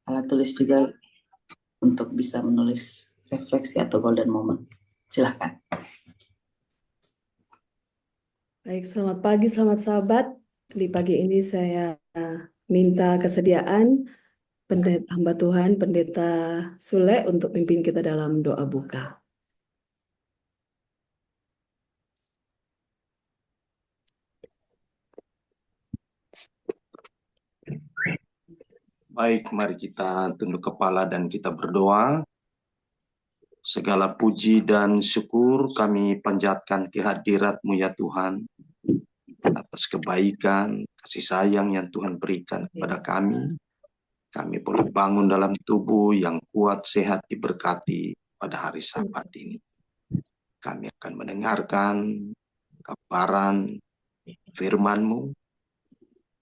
alat tulis juga untuk bisa menulis refleksi atau golden moment. Silahkan. Baik, selamat pagi, selamat sahabat. Di pagi ini saya minta kesediaan hamba Tuhan, Pendeta Sule untuk pimpin kita dalam doa buka. Baik, mari kita tunduk kepala dan kita berdoa. Segala puji dan syukur kami panjatkan kehadirat-Mu ya Tuhan, atas kebaikan, kasih sayang yang Tuhan berikan kepada kami. Kami boleh bangun dalam tubuh yang kuat, sehat, diberkati pada hari Sabat ini. Kami akan mendengarkan kabaran firman-Mu.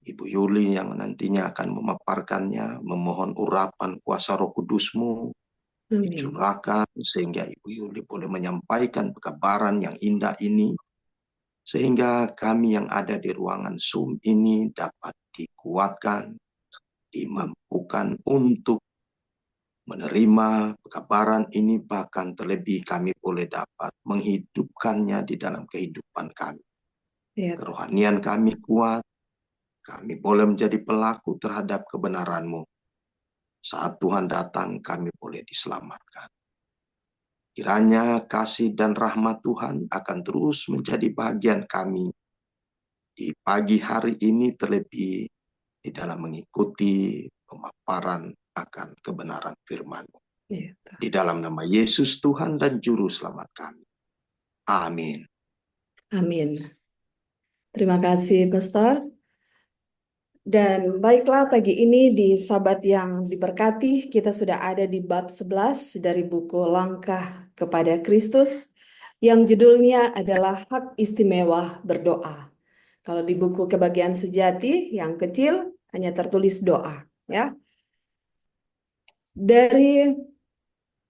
Ibu Yuli yang nantinya akan memaparkannya, memohon urapan kuasa Roh Kudus-Mu dicurahkan sehingga Ibu Yuli boleh menyampaikan kebenaran yang indah ini, sehingga kami yang ada di ruangan Zoom ini dapat dikuatkan, dimampukan untuk menerima kebenaran ini, bahkan terlebih kami boleh dapat menghidupkannya di dalam kehidupan kami. Kerohanian kami kuat, kami boleh menjadi pelaku terhadap kebenaran-Mu. Saat Tuhan datang, kami boleh diselamatkan. Kiranya kasih dan rahmat Tuhan akan terus menjadi bagian kami di pagi hari ini, terlebih di dalam mengikuti pemaparan akan kebenaran firman-Mu. Di dalam nama Yesus Tuhan dan Juru Selamat kami. Amin. Amin. Terima kasih, Pastor. Dan baiklah, pagi ini di Sabat yang diberkati, kita sudah ada di bab 11 dari buku Langkah kepada Kristus, yang judulnya adalah Hak Istimewa Berdoa. Kalau di buku Kebahagiaan Sejati yang kecil hanya tertulis doa, ya. Dari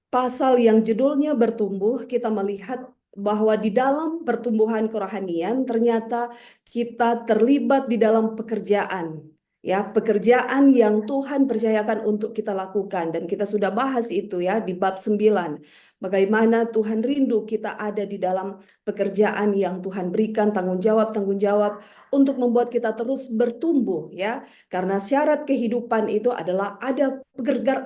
pasal yang judulnya bertumbuh, kita melihat bahwa di dalam pertumbuhan kerohanian ternyata kita terlibat di dalam pekerjaan, ya, pekerjaan yang Tuhan percayakan untuk kita lakukan, dan kita sudah bahas itu ya di bab 9. Bagaimana Tuhan rindu kita ada di dalam pekerjaan yang Tuhan berikan, tanggung jawab untuk membuat kita terus bertumbuh, ya. Karena syarat kehidupan itu adalah ada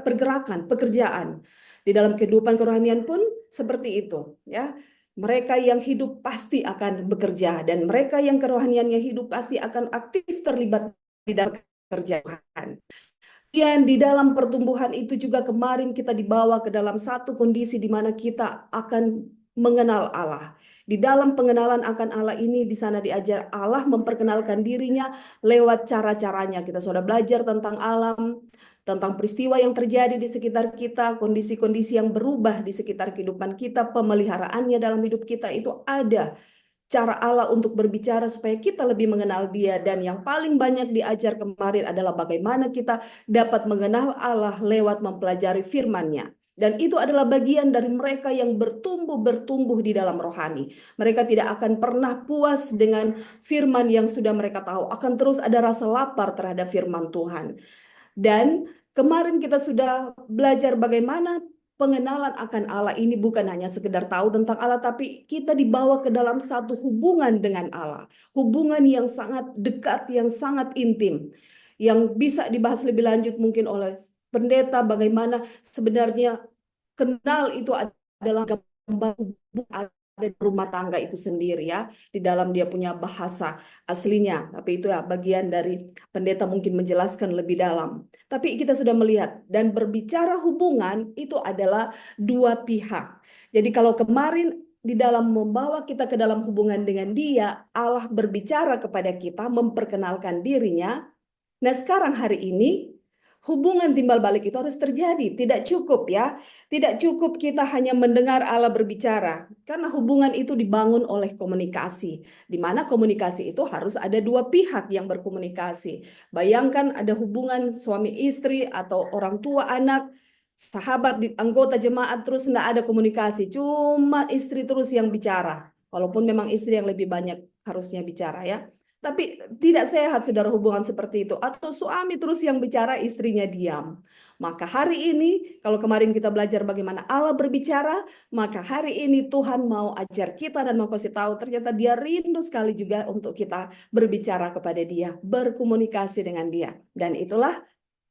pergerakan, pekerjaan. Di dalam kehidupan kerohanian pun seperti itu, ya. Mereka yang hidup pasti akan bekerja, dan mereka yang kerohaniannya hidup pasti akan aktif terlibat di dalam pekerjaan. Dan di dalam pertumbuhan itu juga kemarin kita dibawa ke dalam satu kondisi di mana kita akan mengenal Allah. Di dalam pengenalan akan Allah ini, di sana diajar Allah memperkenalkan dirinya lewat cara-caranya. Kita sudah belajar tentang alam, tentang peristiwa yang terjadi di sekitar kita, kondisi-kondisi yang berubah di sekitar kehidupan kita, pemeliharaannya dalam hidup kita itu ada cara Allah untuk berbicara supaya kita lebih mengenal Dia. Dan yang paling banyak diajar kemarin adalah bagaimana kita dapat mengenal Allah lewat mempelajari firman-Nya. Dan itu adalah bagian dari mereka yang bertumbuh di dalam rohani. Mereka tidak akan pernah puas dengan firman yang sudah mereka tahu. Akan terus ada rasa lapar terhadap firman Tuhan. Dan kemarin kita sudah belajar bagaimana pengenalan akan Allah ini bukan hanya sekedar tahu tentang Allah, tapi kita dibawa ke dalam satu hubungan dengan Allah. Hubungan yang sangat dekat, yang sangat intim. Yang bisa dibahas lebih lanjut mungkin oleh pendeta, bagaimana sebenarnya kenal itu adalah gambar hubungan ada di rumah tangga itu sendiri, ya. Di dalam dia punya bahasa aslinya. Tapi itu ya bagian dari pendeta mungkin menjelaskan lebih dalam. Tapi kita sudah melihat dan berbicara hubungan itu adalah dua pihak. Jadi kalau kemarin di dalam membawa kita ke dalam hubungan dengan Dia, Allah berbicara kepada kita, memperkenalkan dirinya. Nah, sekarang hari ini hubungan timbal balik itu harus terjadi. Tidak cukup, ya. Tidak cukup kita hanya mendengar Allah berbicara. Karena hubungan itu dibangun oleh komunikasi. Di mana komunikasi itu harus ada dua pihak yang berkomunikasi. Bayangkan ada hubungan suami istri atau orang tua anak, sahabat, anggota jemaat, terus tidak ada komunikasi. Cuma istri terus yang bicara. Walaupun memang istri yang lebih banyak harusnya bicara, ya. Tapi tidak sehat, saudara, hubungan seperti itu. Atau suami terus yang bicara, istrinya diam. Maka hari ini, kalau kemarin kita belajar bagaimana Allah berbicara, maka hari ini Tuhan mau ajar kita dan mau kasih tahu ternyata Dia rindu sekali juga untuk kita berbicara kepada Dia, berkomunikasi dengan Dia. Dan itulah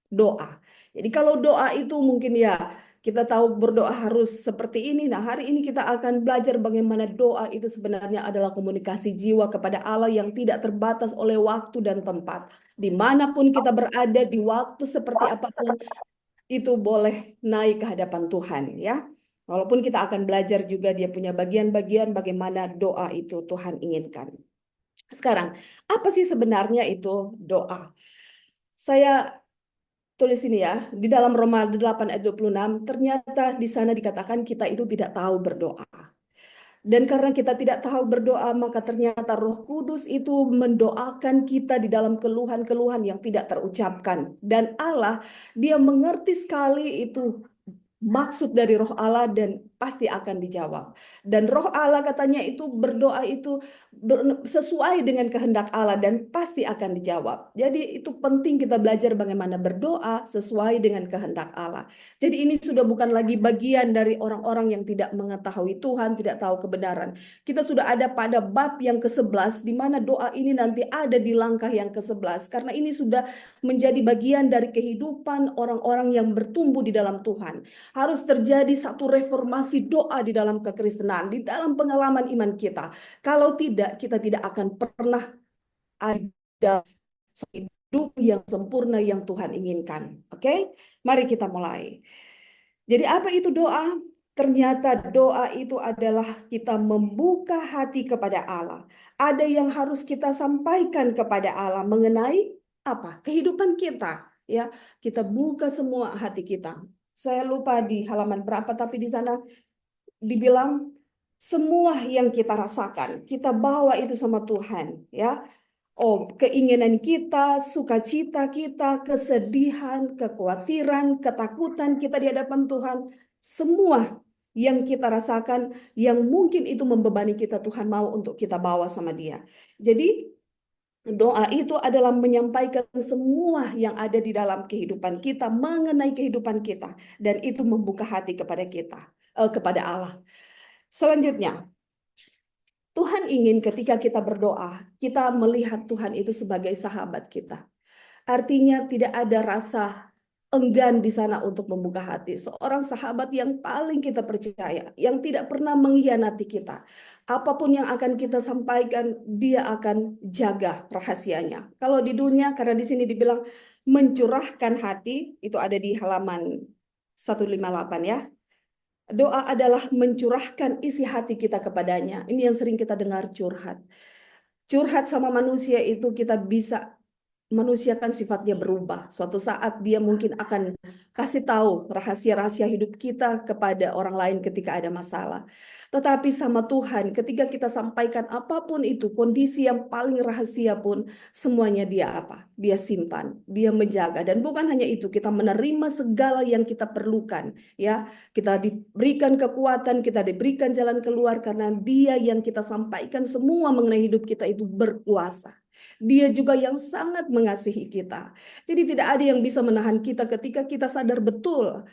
doa. Jadi kalau doa itu mungkin ya kita tahu berdoa harus seperti ini. Nah, hari ini kita akan belajar bagaimana doa itu sebenarnya adalah komunikasi jiwa kepada Allah yang tidak terbatas oleh waktu dan tempat. Dimanapun kita berada, di waktu seperti apapun, itu boleh naik ke hadapan Tuhan ya. Walaupun kita akan belajar juga dia punya bagian-bagian bagaimana doa itu Tuhan inginkan. Sekarang, apa sih sebenarnya itu doa? Saya tulis ini ya, di dalam Roma 8 ayat 26, ternyata di sana dikatakan kita itu tidak tahu berdoa. Dan karena kita tidak tahu berdoa, maka ternyata Roh Kudus itu mendoakan kita di dalam keluhan-keluhan yang tidak terucapkan. Dan Allah, Dia mengerti sekali itu maksud dari Roh Allah dan pasti akan dijawab. Dan Roh Allah katanya itu berdoa itu sesuai dengan kehendak Allah dan pasti akan dijawab. Jadi itu penting kita belajar bagaimana berdoa sesuai dengan kehendak Allah. Jadi ini sudah bukan lagi bagian dari orang-orang yang tidak mengetahui Tuhan, tidak tahu kebenaran. Kita sudah ada pada bab yang ke-11 di mana doa ini nanti ada di langkah yang ke-11 karena ini sudah menjadi bagian dari kehidupan orang-orang yang bertumbuh di dalam Tuhan. Harus terjadi satu reformasi doa di dalam kekristenan, di dalam pengalaman iman kita. Kalau tidak, kita tidak akan pernah ada hidup yang sempurna yang Tuhan inginkan. Oke? Mari kita mulai. Jadi apa itu doa? Ternyata doa itu adalah kita membuka hati kepada Allah. Ada yang harus kita sampaikan kepada Allah mengenai apa? Kehidupan kita. Ya, kita buka semua hati kita. Saya lupa di halaman berapa, tapi di sana dibilang semua yang kita rasakan, kita bawa itu sama Tuhan, ya. Oh, keinginan kita, sukacita kita, kesedihan, kekhawatiran, ketakutan kita di hadapan Tuhan, semua yang kita rasakan, yang mungkin itu membebani kita, Tuhan mau untuk kita bawa sama Dia. Jadi doa itu adalah menyampaikan semua yang ada di dalam kehidupan kita, mengenai kehidupan kita, dan itu membuka hati kepada kita, kepada Allah. Selanjutnya, Tuhan ingin ketika kita berdoa, kita melihat Tuhan itu sebagai sahabat kita. Artinya tidak ada rasa enggan di sana untuk membuka hati. Seorang sahabat yang paling kita percaya, yang tidak pernah mengkhianati kita. Apapun yang akan kita sampaikan, dia akan jaga rahasianya. Kalau di dunia, karena di sini dibilang mencurahkan hati, itu ada di halaman 158 ya. Doa adalah mencurahkan isi hati kita kepadanya. Ini yang sering kita dengar curhat. Curhat sama manusia itu kita bisa, manusia kan sifatnya berubah. Suatu saat dia mungkin akan kasih tahu rahasia-rahasia hidup kita kepada orang lain ketika ada masalah. Tetapi sama Tuhan, ketika kita sampaikan apapun itu, kondisi yang paling rahasia pun, semuanya Dia apa? Dia simpan, Dia menjaga. Dan bukan hanya itu, kita menerima segala yang kita perlukan. Ya, kita diberikan kekuatan, kita diberikan jalan keluar karena Dia yang kita sampaikan semua mengenai hidup kita itu berkuasa. Dia juga yang sangat mengasihi kita. Jadi tidak ada yang bisa menahan kita ketika kita sadar betul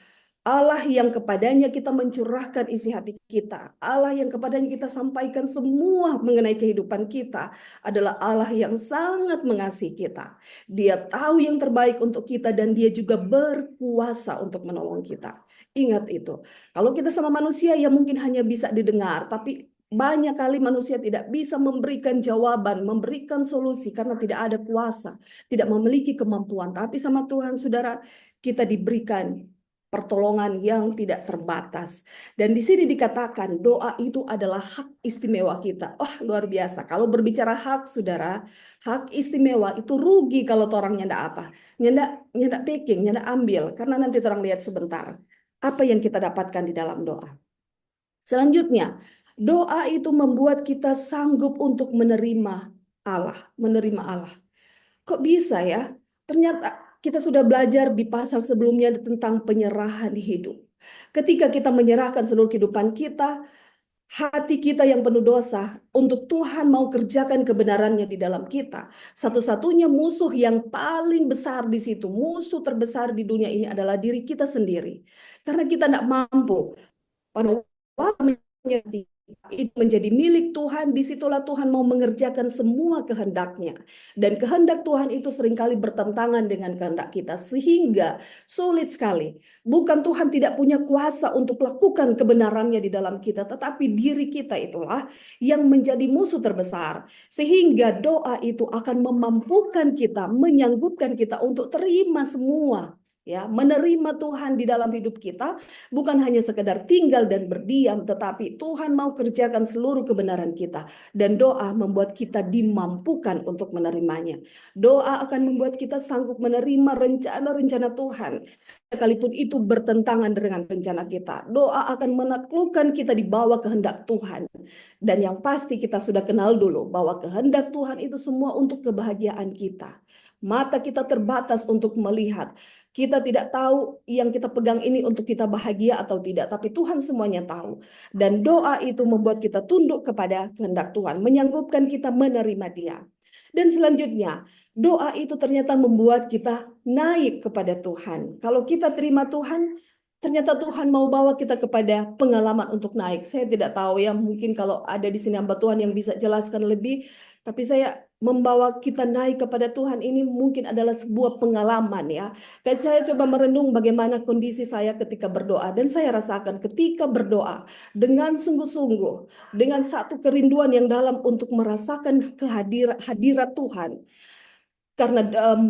Allah yang kepadanya kita mencurahkan isi hati kita. Allah yang kepadanya kita sampaikan semua mengenai kehidupan kita adalah Allah yang sangat mengasihi kita. Dia tahu yang terbaik untuk kita dan Dia juga berkuasa untuk menolong kita. Ingat itu. Kalau kita sama manusia ya mungkin hanya bisa didengar, tapi banyak kali manusia tidak bisa memberikan jawaban, memberikan solusi karena tidak ada kuasa, tidak memiliki kemampuan. Tapi sama Tuhan, saudara, kita diberikan pertolongan yang tidak terbatas. Dan di sini dikatakan doa itu adalah hak istimewa kita. Oh, luar biasa. Kalau berbicara hak, saudara, hak istimewa itu rugi kalau orang nyandak apa? Nyandak packing, nyandak ambil. Karena nanti orang lihat sebentar. Apa yang kita dapatkan di dalam doa. Selanjutnya, doa itu membuat kita sanggup untuk menerima Allah. Menerima Allah. Kok bisa ya? Ternyata kita sudah belajar di pasal sebelumnya tentang penyerahan hidup. Ketika kita menyerahkan seluruh kehidupan kita, hati kita yang penuh dosa, untuk Tuhan mau kerjakan kebenarannya di dalam kita, satu-satunya musuh yang paling besar di situ, musuh terbesar di dunia ini adalah diri kita sendiri. Karena kita tidak mampu. Pada waktu itu menjadi milik Tuhan, disitulah Tuhan mau mengerjakan semua kehendaknya. Dan kehendak Tuhan itu seringkali bertentangan dengan kehendak kita, sehingga sulit sekali. Bukan Tuhan tidak punya kuasa untuk lakukan kebenarannya di dalam kita, tetapi diri kita itulah yang menjadi musuh terbesar. Sehingga doa itu akan memampukan kita, menyanggupkan kita untuk terima semua. Ya, menerima Tuhan di dalam hidup kita, bukan hanya sekedar tinggal dan berdiam, tetapi Tuhan mau kerjakan seluruh kebenaran kita. Dan doa membuat kita dimampukan untuk menerimanya. Doa akan membuat kita sanggup menerima rencana-rencana Tuhan. Sekalipun itu bertentangan dengan rencana kita. Doa akan menaklukkan kita di bawah kehendak Tuhan. Dan yang pasti kita sudah kenal dulu bahwa kehendak Tuhan itu semua untuk kebahagiaan kita. Mata kita terbatas untuk melihat. Kita tidak tahu yang kita pegang ini untuk kita bahagia atau tidak, tapi Tuhan semuanya tahu. Dan doa itu membuat kita tunduk kepada kehendak Tuhan, menyanggupkan kita menerima Dia. Dan selanjutnya, doa itu ternyata membuat kita naik kepada Tuhan. Kalau kita terima Tuhan, ternyata Tuhan mau bawa kita kepada pengalaman untuk naik. Saya tidak tahu ya, mungkin kalau ada di sini hamba Tuhan yang bisa jelaskan lebih, tapi saya membawa kita naik kepada Tuhan ini mungkin adalah sebuah pengalaman ya. Dan saya coba merenung bagaimana kondisi saya ketika berdoa. Dan saya rasakan ketika berdoa dengan sungguh-sungguh, dengan satu kerinduan yang dalam untuk merasakan hadirat Tuhan. Karena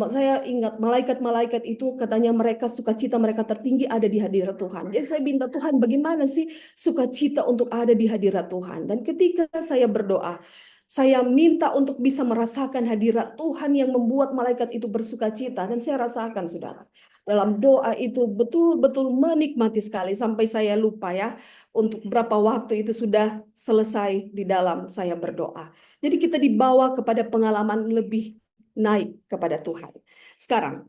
saya ingat malaikat-malaikat itu katanya mereka sukacita mereka tertinggi ada di hadirat Tuhan. Jadi saya minta Tuhan bagaimana sih sukacita untuk ada di hadirat Tuhan. Dan ketika saya berdoa, saya minta untuk bisa merasakan hadirat Tuhan yang membuat malaikat itu bersukacita. Dan saya rasakan saudara. Dalam doa itu betul-betul menikmati sekali. Sampai saya lupa ya untuk berapa waktu itu sudah selesai di dalam saya berdoa. Jadi kita dibawa kepada pengalaman lebih naik kepada Tuhan. Sekarang,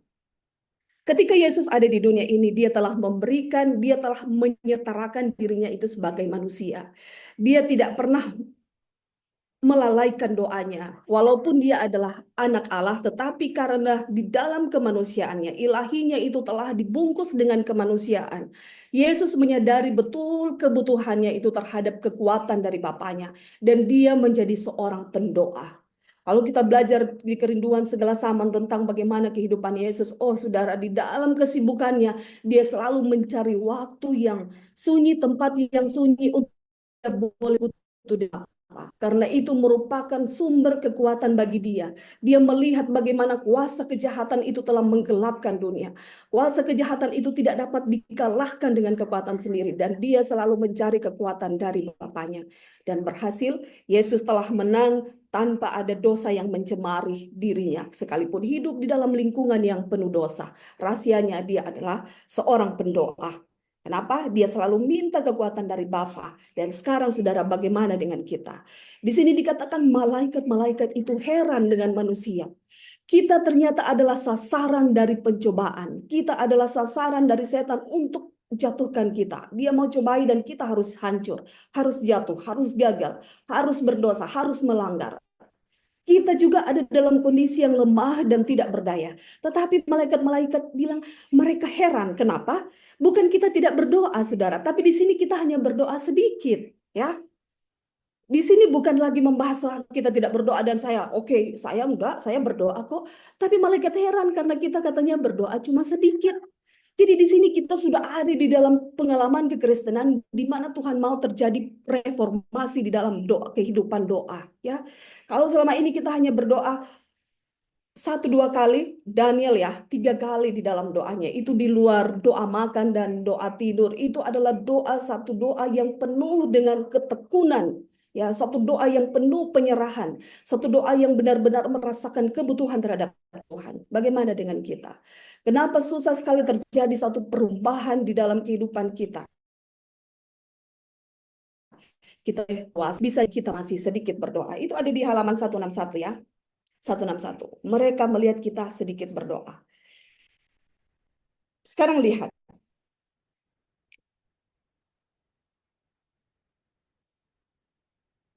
ketika Yesus ada di dunia ini, dia telah menyetarakan dirinya itu sebagai manusia. Dia tidak pernah melalaikan doanya. Walaupun dia adalah anak Allah, tetapi karena di dalam kemanusiaannya, ilahinya itu telah dibungkus dengan kemanusiaan. Yesus menyadari betul kebutuhannya itu terhadap kekuatan dari Bapaknya. Dan dia menjadi seorang pendoa. Kalau kita belajar di kerinduan segala zaman tentang bagaimana kehidupan Yesus, oh saudara, di dalam kesibukannya, dia selalu mencari waktu yang sunyi, tempat yang sunyi untuk boleh butuh. Karena itu merupakan sumber kekuatan bagi dia. Dia melihat bagaimana kuasa kejahatan itu telah menggelapkan dunia. Kuasa kejahatan itu tidak dapat dikalahkan dengan kekuatan sendiri. Dan dia selalu mencari kekuatan dari Bapaknya. Dan berhasil, Yesus telah menang tanpa ada dosa yang mencemari dirinya. Sekalipun hidup di dalam lingkungan yang penuh dosa. Rahasianya dia adalah seorang pendoa. Kenapa? Dia selalu minta kekuatan dari Bapa. Dan sekarang saudara, bagaimana dengan kita? Di sini dikatakan malaikat-malaikat itu heran dengan manusia. Kita ternyata adalah sasaran dari pencobaan. Kita adalah sasaran dari setan untuk jatuhkan kita. Dia mau cobai dan kita harus hancur, harus jatuh, harus gagal, harus berdosa, harus melanggar. Kita juga ada dalam kondisi yang lemah dan tidak berdaya. Tetapi malaikat-malaikat bilang mereka heran. Kenapa? Bukan kita tidak berdoa, saudara. Tapi di sini kita hanya berdoa sedikit. Ya, di sini bukan lagi membahas kita tidak berdoa dan saya, oke, saya enggak, saya berdoa kok. Tapi malaikat heran karena kita katanya berdoa cuma sedikit. Jadi di sini kita sudah ada di dalam pengalaman kekristenan di mana Tuhan mau terjadi reformasi di dalam doa, kehidupan doa. Ya, kalau selama ini kita hanya berdoa 1-2 kali, Daniel ya 3 kali di dalam doanya. Itu di luar doa makan dan doa tidur. Itu adalah satu doa yang penuh dengan ketekunan. Ya, satu doa yang penuh penyerahan. Satu doa yang benar-benar merasakan kebutuhan terhadap Tuhan. Bagaimana dengan kita? Kenapa susah sekali terjadi satu perubahan di dalam kehidupan kita? Kita bisa kita masih sedikit berdoa. Itu ada di halaman 161 ya. 161. Mereka melihat kita sedikit berdoa. Sekarang lihat.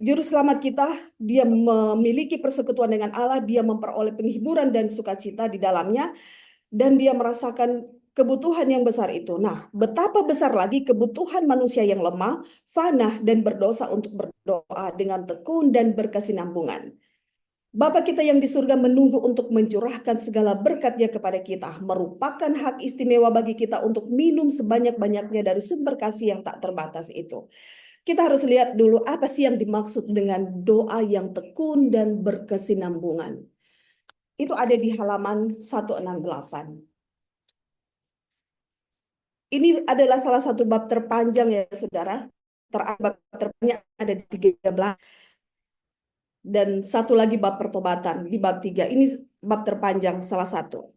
Juru selamat kita, dia memiliki persekutuan dengan Allah, dia memperoleh penghiburan dan sukacita di dalamnya, dan dia merasakan kebutuhan yang besar itu. Nah, betapa besar lagi kebutuhan manusia yang lemah, fana, dan berdosa untuk berdoa dengan tekun dan berkesinambungan. Bapa kita yang di surga menunggu untuk mencurahkan segala berkat-Nya kepada kita, merupakan hak istimewa bagi kita untuk minum sebanyak-banyaknya dari sumber kasih yang tak terbatas itu. Kita harus lihat dulu apa sih yang dimaksud dengan doa yang tekun dan berkesinambungan. Itu ada di halaman 116-an. Ini adalah salah satu bab terpanjang ya saudara. Bab terpanjang ada di 13. Dan satu lagi bab pertobatan di bab 3. Ini bab terpanjang salah satu.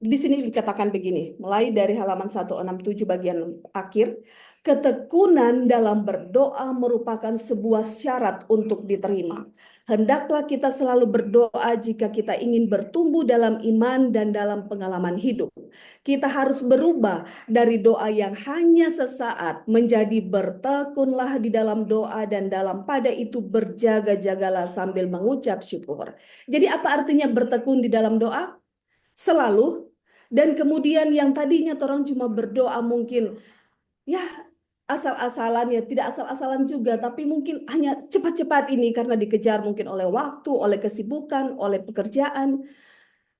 Di sini dikatakan begini, mulai dari halaman 167 bagian akhir, ketekunan dalam berdoa merupakan sebuah syarat untuk diterima. Hendaklah kita selalu berdoa jika kita ingin bertumbuh dalam iman dan dalam pengalaman hidup. Kita harus berubah dari doa yang hanya sesaat menjadi bertekunlah di dalam doa dan dalam pada itu berjaga-jagalah sambil mengucap syukur. Jadi apa artinya bertekun di dalam doa? Selalu. Dan kemudian yang tadinya orang cuma berdoa mungkin ya asal-asalan, ya tidak asal-asalan juga, tapi mungkin hanya cepat-cepat ini karena dikejar mungkin oleh waktu, oleh kesibukan, oleh pekerjaan.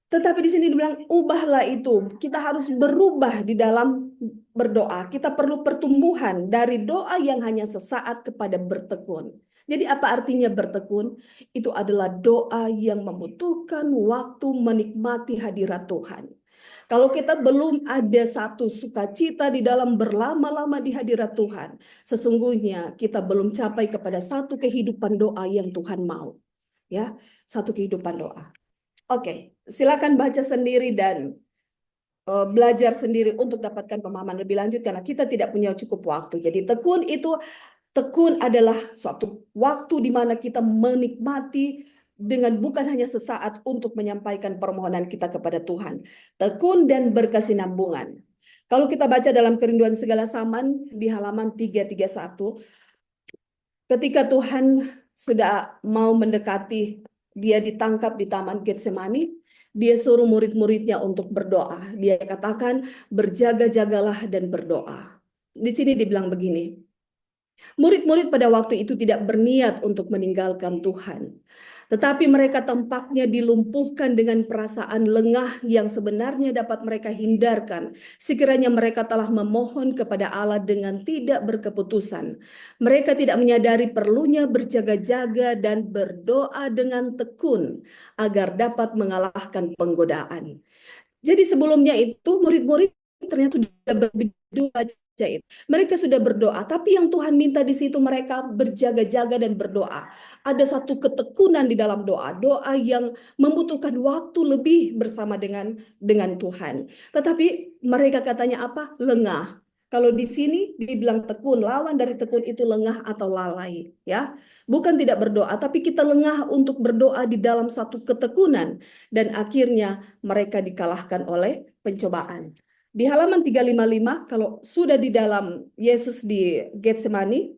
Tetapi di sini dibilang ubahlah itu. Kita harus berubah di dalam berdoa. Kita perlu pertumbuhan dari doa yang hanya sesaat kepada bertekun. Jadi apa artinya bertekun? Itu adalah doa yang membutuhkan waktu menikmati hadirat Tuhan. Kalau kita belum ada satu sukacita di dalam berlama-lama di hadirat Tuhan, sesungguhnya kita belum capai kepada satu kehidupan doa yang Tuhan mau. Ya, satu kehidupan doa. Oke, silakan baca sendiri dan belajar sendiri untuk dapatkan pemahaman lebih lanjut karena kita tidak punya cukup waktu. Jadi tekun adalah suatu waktu di mana kita menikmati dengan bukan hanya sesaat untuk menyampaikan permohonan kita kepada Tuhan. Tekun dan berkesinambungan. Kalau kita baca dalam Kerinduan Segala Zaman di halaman 331, ketika Tuhan sudah mau mendekati, dia ditangkap di Taman Getsemani, dia suruh murid-muridnya untuk berdoa. Dia katakan, berjaga-jagalah dan berdoa. Di sini dibilang begini, murid-murid pada waktu itu tidak berniat untuk meninggalkan Tuhan. Tetapi mereka tampaknya dilumpuhkan dengan perasaan lengah yang sebenarnya dapat mereka hindarkan. Sekiranya mereka telah memohon kepada Allah dengan tidak berkeputusan. Mereka tidak menyadari perlunya berjaga-jaga dan berdoa dengan tekun agar dapat mengalahkan penggodaan. Jadi sebelumnya itu murid-murid ternyata sudah berdoa. Mereka sudah berdoa, tapi yang Tuhan minta di situ mereka berjaga-jaga dan berdoa. Ada satu ketekunan di dalam doa, doa yang membutuhkan waktu lebih bersama dengan Tuhan. Tetapi mereka katanya apa? Lengah. Kalau di sini dibilang tekun, lawan dari tekun itu lengah atau lalai, ya. Bukan tidak berdoa, tapi kita lengah untuk berdoa di dalam satu ketekunan dan akhirnya mereka dikalahkan oleh pencobaan. Di halaman 355, kalau sudah di dalam Yesus di Getsemani,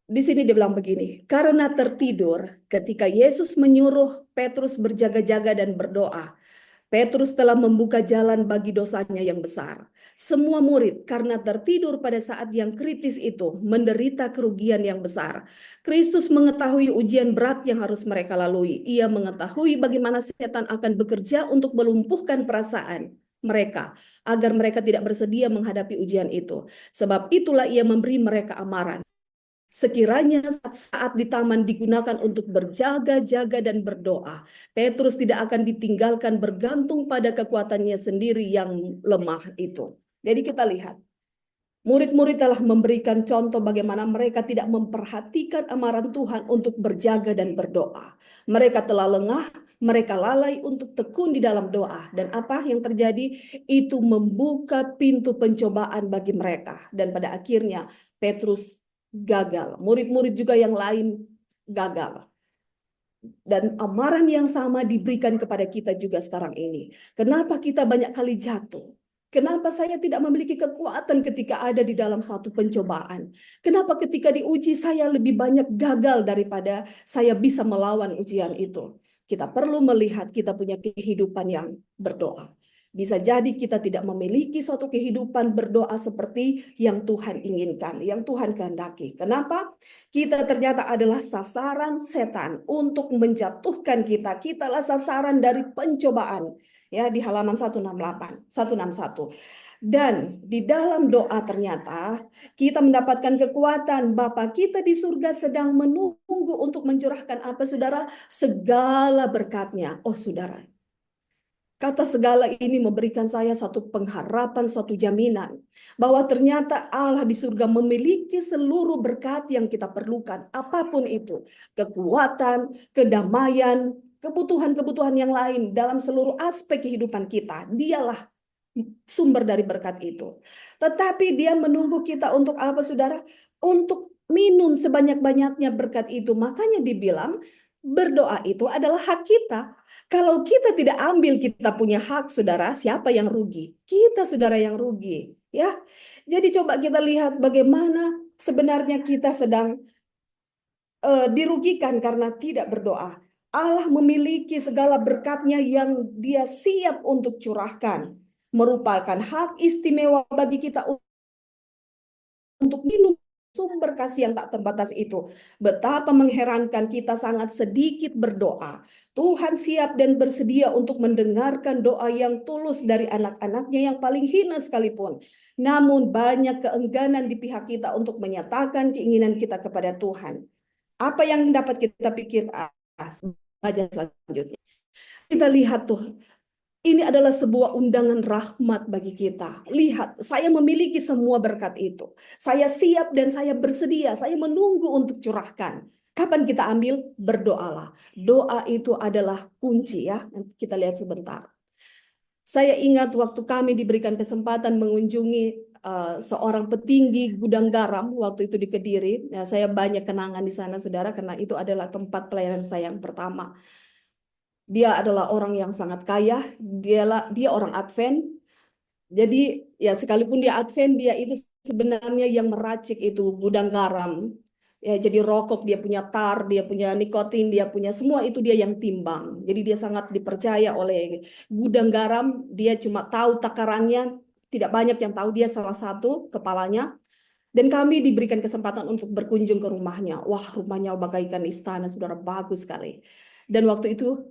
di sini dia bilang begini, karena tertidur ketika Yesus menyuruh Petrus berjaga-jaga dan berdoa, Petrus telah membuka jalan bagi dosanya yang besar. Semua murid karena tertidur pada saat yang kritis itu menderita kerugian yang besar. Kristus mengetahui ujian berat yang harus mereka lalui. Ia mengetahui bagaimana setan akan bekerja untuk melumpuhkan perasaan mereka agar mereka tidak bersedia menghadapi ujian itu. Sebab itulah ia memberi mereka amaran. Sekiranya saat di taman digunakan untuk berjaga-jaga dan berdoa, Petrus tidak akan ditinggalkan bergantung pada kekuatannya sendiri yang lemah itu. Jadi kita lihat, murid-murid telah memberikan contoh bagaimana mereka tidak memperhatikan amaran Tuhan untuk berjaga dan berdoa. Mereka telah lengah, mereka lalai untuk tekun di dalam doa. Dan apa yang terjadi? Itu membuka pintu pencobaan bagi mereka. Dan pada akhirnya Petrus gagal. Murid-murid juga yang lain gagal. Dan amaran yang sama diberikan kepada kita juga sekarang ini. Kenapa kita banyak kali jatuh? Kenapa saya tidak memiliki kekuatan ketika ada di dalam satu pencobaan? Kenapa ketika diuji saya lebih banyak gagal daripada saya bisa melawan ujian itu? Kita perlu melihat kita punya kehidupan yang berdoa. Bisa jadi kita tidak memiliki suatu kehidupan berdoa seperti yang Tuhan inginkan, yang Tuhan kehendaki. Kenapa? Kita ternyata adalah sasaran setan untuk menjatuhkan kita. Kitalah sasaran dari pencobaan. Ya, di halaman 168, 161. Dan di dalam doa ternyata kita mendapatkan kekuatan. Bapa kita di surga sedang menunggu untuk mencurahkan apa, saudara? Segala berkatnya. Oh, saudara. Kata segala ini memberikan saya suatu pengharapan, suatu jaminan bahwa ternyata Allah di surga memiliki seluruh berkat yang kita perlukan, apapun itu, kekuatan, kedamaian, kebutuhan-kebutuhan yang lain dalam seluruh aspek kehidupan kita. Dialah sumber dari berkat itu. Tetapi dia menunggu kita untuk apa, saudara? Untuk minum sebanyak-banyaknya berkat itu. Makanya dibilang berdoa itu adalah hak kita. Kalau kita tidak ambil, kita punya hak, saudara, siapa yang rugi? Kita, saudara, yang rugi. Ya, jadi coba kita lihat bagaimana sebenarnya kita sedang dirugikan karena tidak berdoa. Allah memiliki segala berkatnya yang dia siap untuk curahkan. Merupakan hak istimewa bagi kita untuk minum sumber kasih yang tak terbatas itu. Betapa mengherankan kita sangat sedikit berdoa. Tuhan siap dan bersedia untuk mendengarkan doa yang tulus dari anak-anaknya yang paling hina sekalipun. Namun banyak keengganan di pihak kita untuk menyatakan keinginan kita kepada Tuhan. Apa yang dapat kita pikir? Baca selanjutnya. Kita lihat tuh. Ini adalah sebuah undangan rahmat bagi kita. Lihat, saya memiliki semua berkat itu. Saya siap dan saya bersedia. Saya menunggu untuk curahkan. Kapan kita ambil? Berdoalah. Doa itu adalah kunci ya. Nanti kita lihat sebentar. Saya ingat waktu kami diberikan kesempatan mengunjungi seorang petinggi gudang garam waktu itu di Kediri. Ya, saya banyak kenangan di sana, saudara, karena itu adalah tempat pelayanan saya yang pertama. Dia adalah orang yang sangat kaya, dia orang Advent. Jadi ya sekalipun dia Advent, dia itu sebenarnya yang meracik itu gudang garam. Ya, jadi rokok dia punya tar, dia punya nikotin, dia punya semua itu dia yang timbang. Jadi dia sangat dipercaya oleh gudang garam. Dia cuma tahu takarannya, tidak banyak yang tahu, dia salah satu kepalanya. Dan kami diberikan kesempatan untuk berkunjung ke rumahnya. Wah, rumahnya bagaikan istana, saudara, bagus sekali. Dan waktu itu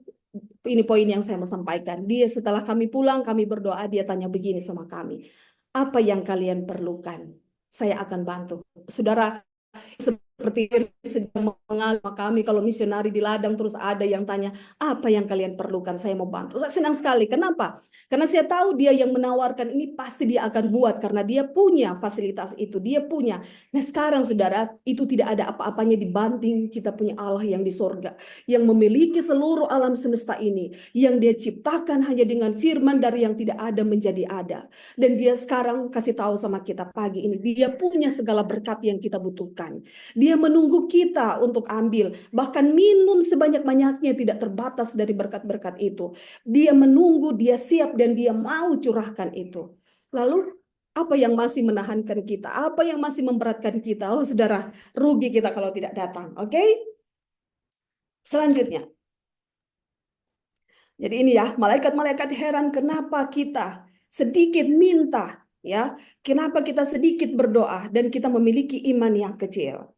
ini poin yang saya mau sampaikan. Dia setelah kami pulang, kami berdoa, dia tanya begini sama kami. Apa yang kalian perlukan? Saya akan bantu. Saudara, seperti sedang mengalami kami kalau misionari di ladang terus ada yang tanya, apa yang kalian perlukan? Saya mau bantu. Saya senang sekali. Kenapa? Karena saya tahu dia yang menawarkan ini pasti dia akan buat karena dia punya fasilitas itu, dia punya. Nah sekarang saudara, itu tidak ada apa-apanya dibanding kita punya Allah yang di sorga, yang memiliki seluruh alam semesta ini, yang dia ciptakan hanya dengan firman dari yang tidak ada menjadi ada. Dan dia sekarang kasih tahu sama kita pagi ini, dia punya segala berkat yang kita butuhkan. Dia menunggu kita untuk ambil, bahkan minum sebanyak-banyaknya tidak terbatas dari berkat-berkat itu. Dia menunggu, dia siap dan dia mau curahkan itu. Lalu apa yang masih menahankan kita? Apa yang masih memberatkan kita? Oh saudara, rugi kita kalau tidak datang. Oke? Selanjutnya. Jadi ini ya, malaikat-malaikat heran kenapa kita sedikit minta, ya. Kenapa kita sedikit berdoa dan kita memiliki iman yang kecil.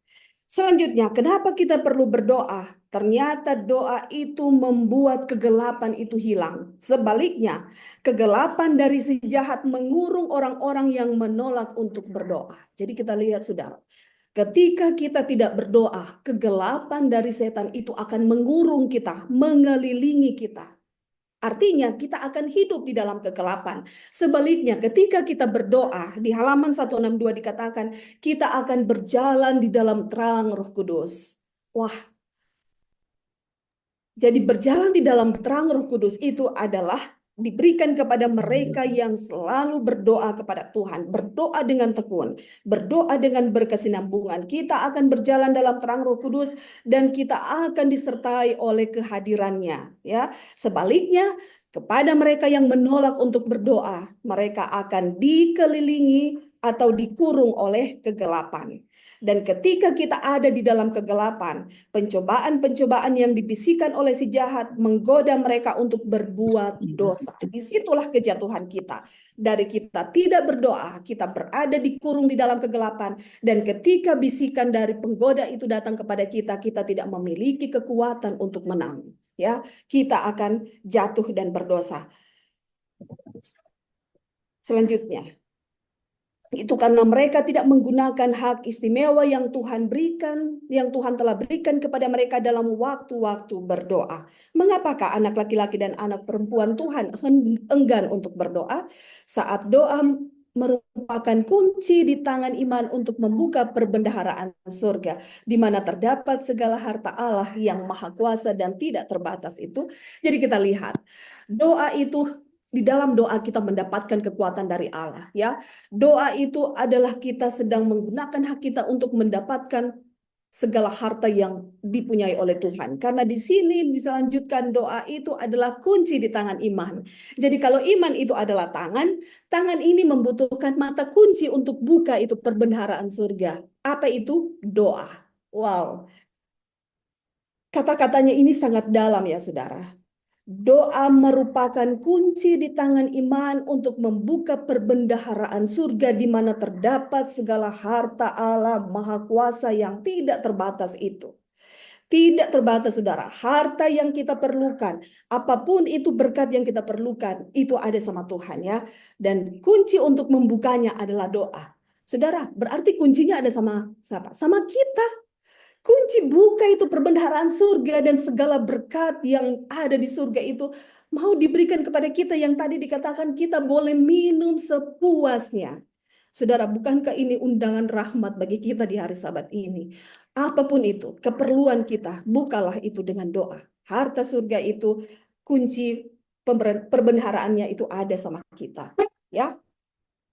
Selanjutnya, kenapa kita perlu berdoa? Ternyata doa itu membuat kegelapan itu hilang. Sebaliknya, kegelapan dari si jahat mengurung orang-orang yang menolak untuk berdoa. Jadi kita lihat saudara, ketika kita tidak berdoa, kegelapan dari setan itu akan mengurung kita, mengelilingi kita. Artinya kita akan hidup di dalam kegelapan. Sebaliknya ketika kita berdoa, di halaman 162 dikatakan, kita akan berjalan di dalam terang Roh Kudus. Wah, jadi berjalan di dalam terang Roh Kudus itu adalah diberikan kepada mereka yang selalu berdoa kepada Tuhan, berdoa dengan tekun, berdoa dengan berkesinambungan. Kita akan berjalan dalam terang Roh Kudus dan kita akan disertai oleh kehadirannya, ya. Sebaliknya, Kepada mereka yang menolak untuk berdoa, mereka akan dikelilingi atau dikurung oleh kegelapan. Dan ketika kita ada di dalam kegelapan, pencobaan-pencobaan yang dibisikkan oleh si jahat menggoda mereka untuk berbuat dosa. Disitulah kejatuhan kita. Dari kita tidak berdoa, kita berada dikurung di dalam kegelapan. Dan ketika bisikan dari penggoda itu datang kepada kita, kita tidak memiliki kekuatan untuk menang. Ya, kita akan jatuh dan berdosa. Selanjutnya, itu karena mereka tidak menggunakan hak istimewa yang Tuhan berikan, yang Tuhan telah berikan kepada mereka dalam waktu-waktu berdoa. Mengapakah anak laki-laki dan anak perempuan Tuhan enggan untuk berdoa? Saat doa merupakan kunci di tangan iman untuk membuka perbendaharaan surga, di mana terdapat segala harta Allah yang maha kuasa dan tidak terbatas itu. Jadi kita lihat, doa itu, di dalam doa kita mendapatkan kekuatan dari Allah, ya. Doa itu adalah kita sedang menggunakan hak kita untuk mendapatkan segala harta yang dipunyai oleh Tuhan. Karena di sini diselanjutkan doa itu adalah kunci di tangan iman. Jadi kalau iman itu adalah tangan, tangan ini membutuhkan mata kunci untuk buka itu perbendaharaan surga. Apa itu? Doa. Wow. Kata-katanya ini sangat dalam ya saudara. Doa merupakan kunci di tangan iman untuk membuka perbendaharaan surga di mana terdapat segala harta Allah Maha Kuasa yang tidak terbatas itu. Tidak terbatas saudara, harta yang kita perlukan, apapun itu berkat yang kita perlukan, itu ada sama Tuhan ya. Dan kunci untuk membukanya adalah doa. Saudara, berarti kuncinya ada sama siapa? Sama kita. Kunci buka itu perbendaharaan surga dan segala berkat yang ada di surga itu mau diberikan kepada kita yang tadi dikatakan kita boleh minum sepuasnya. Saudara, bukankah ini undangan rahmat bagi kita di hari Sabat ini? Apapun itu, keperluan kita, bukalah itu dengan doa. Harta surga itu, kunci perbendaharaannya itu ada sama kita. Ya,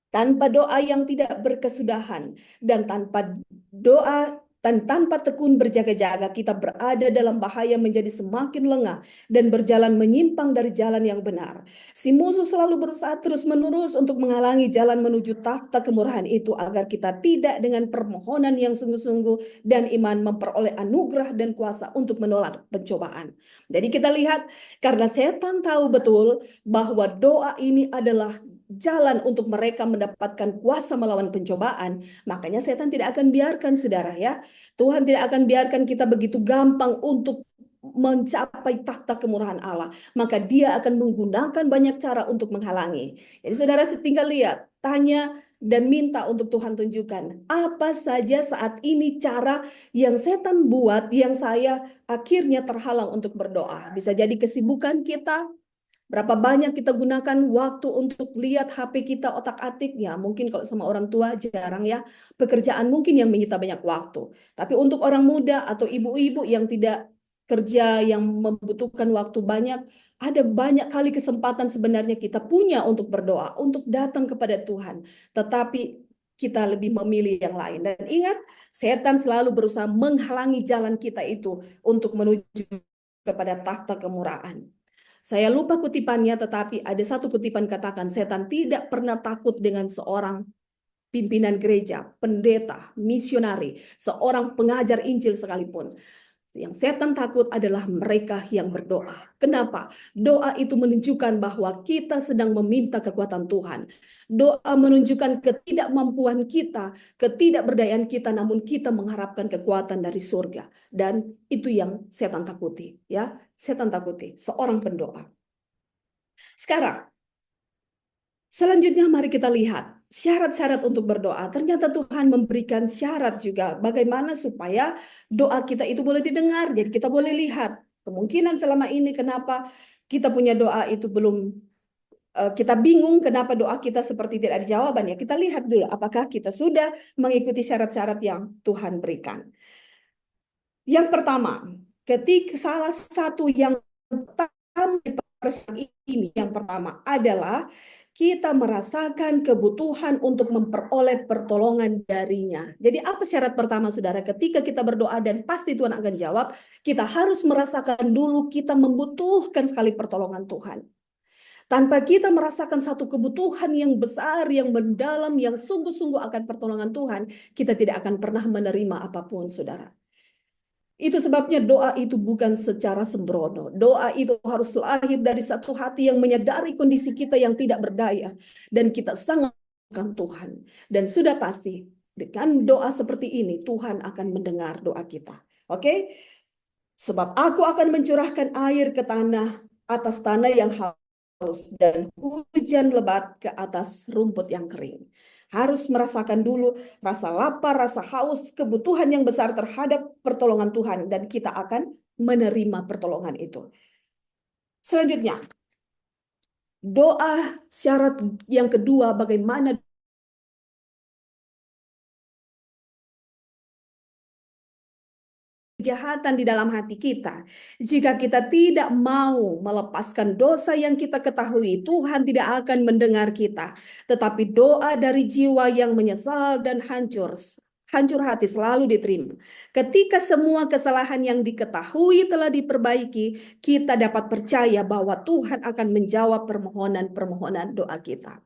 tanpa doa yang tidak berkesudahan dan tanpa doa dan tanpa tekun berjaga-jaga, kita berada dalam bahaya menjadi semakin lengah dan berjalan menyimpang dari jalan yang benar. Si musuh selalu berusaha terus-menerus untuk menghalangi jalan menuju takhta kemurahan itu agar kita tidak dengan permohonan yang sungguh-sungguh dan iman memperoleh anugerah dan kuasa untuk menolak pencobaan. Jadi kita lihat, karena setan tahu betul bahwa doa ini adalah jalan untuk mereka mendapatkan kuasa melawan pencobaan, makanya setan tidak akan biarkan saudara ya. Tuhan tidak akan biarkan kita begitu gampang untuk mencapai takhta kemurahan Allah. Maka dia akan menggunakan banyak cara untuk menghalangi. Jadi saudara tinggal lihat, tanya dan minta untuk Tuhan tunjukkan apa saja saat ini cara yang setan buat yang saya akhirnya terhalang untuk berdoa. Bisa jadi kesibukan kita. Berapa banyak kita gunakan waktu untuk lihat HP kita otak-atik ya. Mungkin kalau sama orang tua jarang ya. Pekerjaan mungkin yang menyita banyak waktu. Tapi untuk orang muda atau ibu-ibu yang tidak kerja yang membutuhkan waktu banyak, ada banyak kali kesempatan sebenarnya kita punya untuk berdoa, untuk datang kepada Tuhan. Tetapi kita lebih memilih yang lain. Dan ingat, setan selalu berusaha menghalangi jalan kita itu untuk menuju kepada takhta kemurahan. Saya lupa kutipannya, tetapi ada satu kutipan katakan, setan tidak pernah takut dengan seorang pimpinan gereja, pendeta, misionari, seorang pengajar Injil sekalipun. Yang setan takut adalah mereka yang berdoa. Kenapa? Doa itu menunjukkan bahwa kita sedang meminta kekuatan Tuhan. Doa menunjukkan ketidakmampuan kita, ketidakberdayaan kita, namun kita mengharapkan kekuatan dari surga. Dan itu yang setan takuti, ya. Setan takuti seorang pendoa. Sekarang, selanjutnya mari kita lihat syarat-syarat untuk berdoa. Ternyata Tuhan memberikan syarat juga bagaimana supaya doa kita itu boleh didengar. Jadi kita boleh lihat kemungkinan selama ini kenapa kita punya doa itu belum, kita bingung kenapa doa kita seperti tidak ada jawaban. Ya, kita lihat dulu apakah kita sudah mengikuti syarat-syarat yang Tuhan berikan. Yang pertama, ketika salah satu yang ini yang pertama adalah kita merasakan kebutuhan untuk memperoleh pertolongan darinya. Jadi apa syarat pertama saudara? Ketika kita berdoa dan pasti Tuhan akan jawab, kita harus merasakan dulu kita membutuhkan sekali pertolongan Tuhan. Tanpa kita merasakan satu kebutuhan yang besar, yang mendalam, yang sungguh-sungguh akan pertolongan Tuhan, kita tidak akan pernah menerima apapun, saudara. Itu sebabnya doa itu bukan secara sembrono. Doa itu harus lahir dari satu hati yang menyadari kondisi kita yang tidak berdaya. Dan kita sangat membutuhkan Tuhan. Dan sudah pasti, dengan doa seperti ini, Tuhan akan mendengar doa kita. Oke? Sebab aku akan mencurahkan air ke tanah, atas tanah yang haus, dan hujan lebat ke atas rumput yang kering. Harus merasakan dulu rasa lapar, rasa haus, kebutuhan yang besar terhadap pertolongan Tuhan, dan kita akan menerima pertolongan itu. Selanjutnya, doa syarat yang kedua, bagaimana kejahatan di dalam hati kita. Jika kita tidak mau melepaskan dosa yang kita ketahui, Tuhan tidak akan mendengar kita. Tetapi doa dari jiwa yang menyesal dan hancur hati selalu diterima. Ketika semua kesalahan yang diketahui telah diperbaiki, kita dapat percaya bahwa Tuhan akan menjawab permohonan-permohonan doa kita.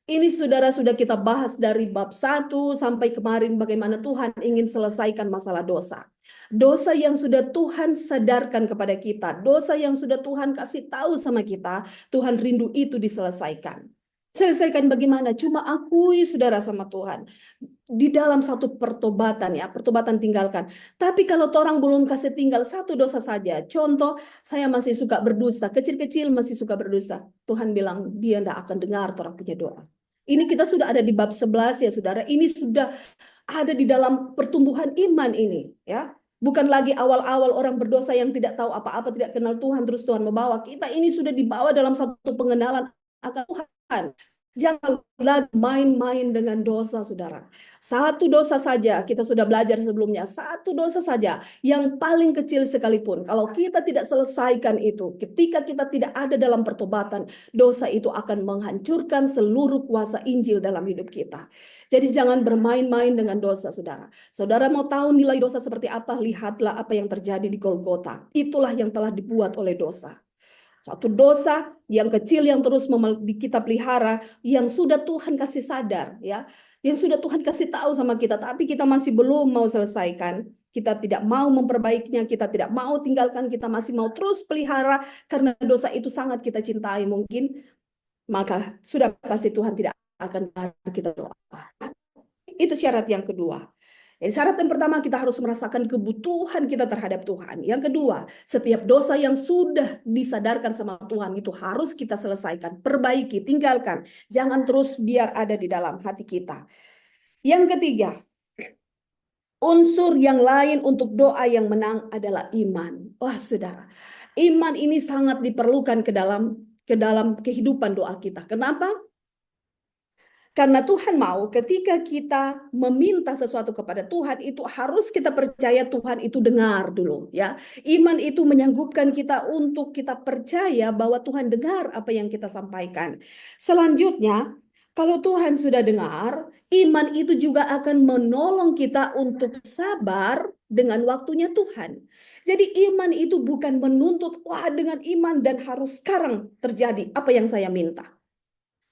Ini saudara sudah kita bahas dari bab 1 sampai kemarin bagaimana Tuhan ingin selesaikan masalah dosa. Dosa yang sudah Tuhan sadarkan kepada kita, dosa yang sudah Tuhan kasih tahu sama kita, Tuhan rindu itu diselesaikan. Selesaikan bagaimana? Cuma akui saudara sama Tuhan. Di dalam satu pertobatan ya, pertobatan tinggalkan. Tapi kalau orang belum kasih tinggal satu dosa saja, contoh saya masih suka berdosa, kecil-kecil masih suka berdosa. Tuhan bilang dia tidak akan dengar orang punya doa. Ini kita sudah ada di bab 11 ya saudara. Ini sudah ada di dalam pertumbuhan iman ini ya. Bukan lagi awal-awal orang berdosa yang tidak tahu apa-apa, tidak kenal Tuhan, terus Tuhan membawa. Kita ini sudah dibawa dalam satu pengenalan akan Tuhan. Jangan lagi main-main dengan dosa, saudara. Satu dosa saja, kita sudah belajar sebelumnya. Satu dosa saja, yang paling kecil sekalipun. Kalau kita tidak selesaikan itu, ketika kita tidak ada dalam pertobatan, dosa itu akan menghancurkan seluruh kuasa Injil dalam hidup kita. Jadi jangan bermain-main dengan dosa, saudara. Saudara mau tahu nilai dosa seperti apa? Lihatlah apa yang terjadi di Golgota. Itulah yang telah dibuat oleh dosa. Satu dosa yang kecil yang terus kita pelihara, yang sudah Tuhan kasih sadar, ya, yang sudah Tuhan kasih tahu sama kita, tapi kita masih belum mau selesaikan. Kita tidak mau memperbaikinya, kita tidak mau tinggalkan, kita masih mau terus pelihara karena dosa itu sangat kita cintai mungkin, maka sudah pasti Tuhan tidak akan kita doa. Itu syarat yang kedua. Jadi syarat yang pertama, kita harus merasakan kebutuhan kita terhadap Tuhan. Yang kedua, setiap dosa yang sudah disadarkan sama Tuhan itu harus kita selesaikan, perbaiki, tinggalkan. Jangan terus biar ada di dalam hati kita. Yang ketiga, unsur yang lain untuk doa yang menang adalah iman. Wah, saudara, iman ini sangat diperlukan ke dalam kehidupan doa kita. Kenapa? Karena Tuhan mau ketika kita meminta sesuatu kepada Tuhan itu harus kita percaya Tuhan itu dengar dulu ya. Iman itu menyanggupkan kita untuk kita percaya bahwa Tuhan dengar apa yang kita sampaikan. Selanjutnya, kalau Tuhan sudah dengar, iman itu juga akan menolong kita untuk sabar dengan waktunya Tuhan. Jadi iman itu bukan menuntut, wah dengan iman dan harus sekarang terjadi apa yang saya minta.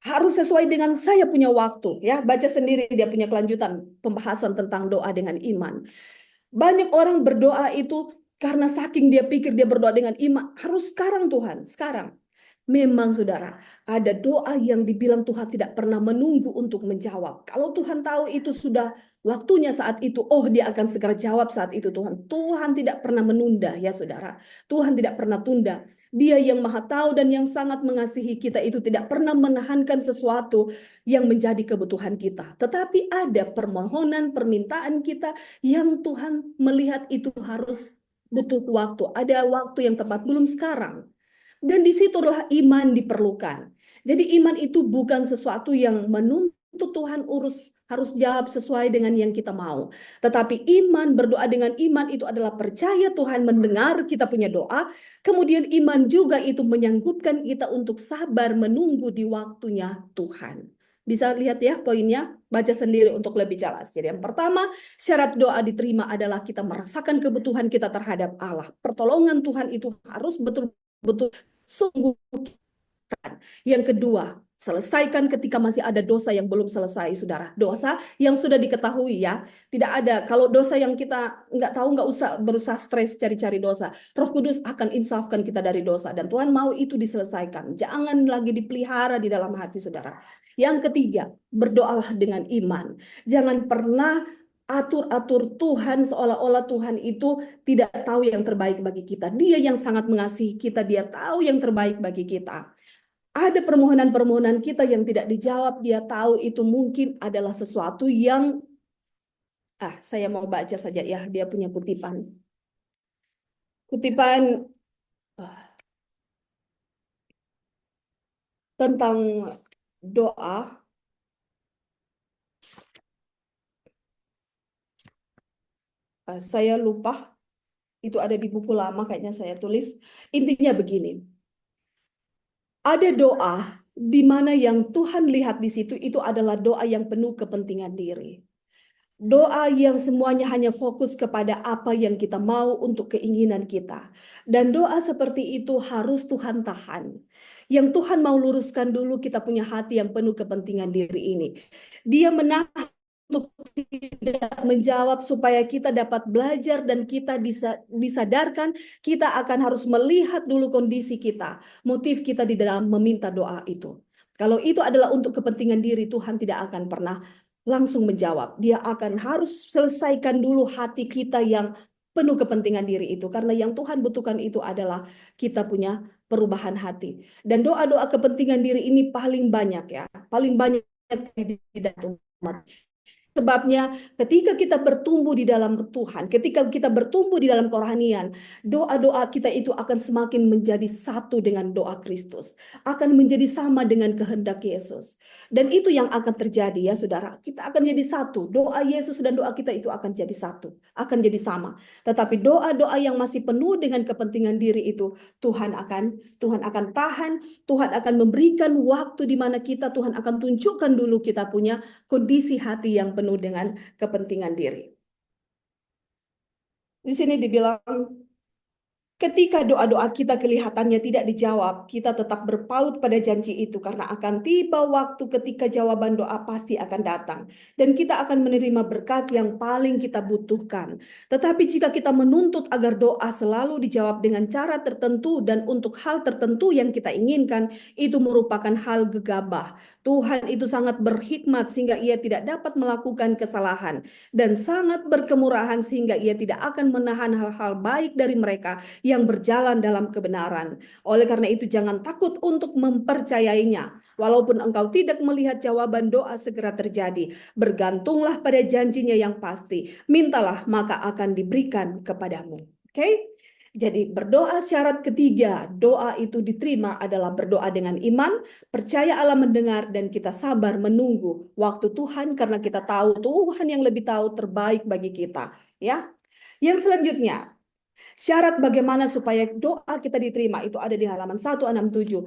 Harus sesuai dengan saya punya waktu ya. Baca sendiri dia punya kelanjutan pembahasan tentang doa dengan iman. Banyak orang berdoa itu karena saking dia pikir dia berdoa dengan iman, harus sekarang Tuhan, sekarang. Memang saudara, ada doa yang dibilang Tuhan tidak pernah menunggu untuk menjawab. Kalau Tuhan tahu itu sudah waktunya saat itu, oh dia akan segera jawab saat itu Tuhan. Tuhan tidak pernah menunda ya saudara. Tuhan tidak pernah tunda. Dia yang maha tahu dan yang sangat mengasihi kita itu tidak pernah menahankan sesuatu yang menjadi kebutuhan kita. Tetapi ada permohonan, permintaan kita yang Tuhan melihat itu harus butuh waktu. Ada waktu yang tepat, belum sekarang. Dan disitulah iman diperlukan. Jadi iman itu bukan sesuatu yang menuntut Tuhan harus jawab sesuai dengan yang kita mau. Tetapi iman, berdoa dengan iman itu adalah percaya Tuhan mendengar kita punya doa. Kemudian iman juga itu menyanggupkan kita untuk sabar menunggu di waktunya Tuhan. Bisa lihat ya poinnya, baca sendiri untuk lebih jelas. Jadi yang pertama, syarat doa diterima adalah kita merasakan kebutuhan kita terhadap Allah. Pertolongan Tuhan itu harus betul-betul sungguh Yang kedua, selesaikan ketika masih ada dosa yang belum selesai, saudara. Dosa yang sudah diketahui ya. Tidak ada, kalau dosa yang kita nggak tahu, nggak usah berusaha stres cari-cari dosa. Roh Kudus akan insafkan kita dari dosa. Dan Tuhan mau itu diselesaikan. Jangan lagi dipelihara di dalam hati, saudara. Yang ketiga, berdoalah dengan iman. Jangan pernah atur-atur Tuhan seolah-olah Tuhan itu tidak tahu yang terbaik bagi kita. Dia yang sangat mengasihi kita, dia tahu yang terbaik bagi kita. Ada permohonan-permohonan kita yang tidak dijawab, dia tahu itu mungkin adalah sesuatu yang saya mau baca saja ya, dia punya kutipan. Kutipan tentang doa. Saya lupa, itu ada di buku lama kayaknya saya tulis. Intinya begini. Ada doa di mana yang Tuhan lihat di situ itu adalah doa yang penuh kepentingan diri. Doa yang semuanya hanya fokus kepada apa yang kita mau untuk keinginan kita. Dan doa seperti itu harus Tuhan tahan. Yang Tuhan mau luruskan dulu kita punya hati yang penuh kepentingan diri ini. Dia menahan untuk tidak menjawab supaya kita dapat belajar dan kita disadarkan kita akan harus melihat dulu kondisi kita. Motif kita di dalam meminta doa itu. Kalau itu adalah untuk kepentingan diri, Tuhan tidak akan pernah langsung menjawab. Dia akan harus selesaikan dulu hati kita yang penuh kepentingan diri itu. Karena yang Tuhan butuhkan itu adalah kita punya perubahan hati. Dan doa-doa kepentingan diri ini paling banyak ya. Paling banyak di dalam umat. Sebabnya ketika kita bertumbuh di dalam Tuhan, ketika kita bertumbuh di dalam kerohanian, doa-doa kita itu akan semakin menjadi satu dengan doa Kristus. Akan menjadi sama dengan kehendak Yesus. Dan itu yang akan terjadi ya saudara. Kita akan jadi satu. Doa Yesus dan doa kita itu akan jadi satu. Akan jadi sama. Tetapi doa-doa yang masih penuh dengan kepentingan diri itu, Tuhan akan tahan. Tuhan akan memberikan waktu di mana Tuhan akan tunjukkan dulu kita punya kondisi hati yang penuh dengan kepentingan diri. Di sini dibilang, ketika doa-doa kita kelihatannya tidak dijawab, kita tetap berpaut pada janji itu karena akan tiba waktu ketika jawaban doa pasti akan datang. Dan kita akan menerima berkat yang paling kita butuhkan. Tetapi jika kita menuntut agar doa selalu dijawab dengan cara tertentu dan untuk hal tertentu yang kita inginkan, itu merupakan hal gegabah. Tuhan itu sangat berhikmat sehingga ia tidak dapat melakukan kesalahan. Dan sangat berkemurahan sehingga ia tidak akan menahan hal-hal baik dari mereka yang berjalan dalam kebenaran. Oleh karena itu jangan takut untuk mempercayainya. Walaupun engkau tidak melihat jawaban doa segera terjadi, bergantunglah pada janjinya yang pasti. Mintalah maka akan diberikan kepadamu. Oke? Jadi berdoa syarat ketiga, doa itu diterima adalah berdoa dengan iman, percaya Allah mendengar dan kita sabar menunggu waktu Tuhan karena kita tahu Tuhan yang lebih tahu terbaik bagi kita, ya. Yang selanjutnya, syarat bagaimana supaya doa kita diterima itu ada di halaman 167.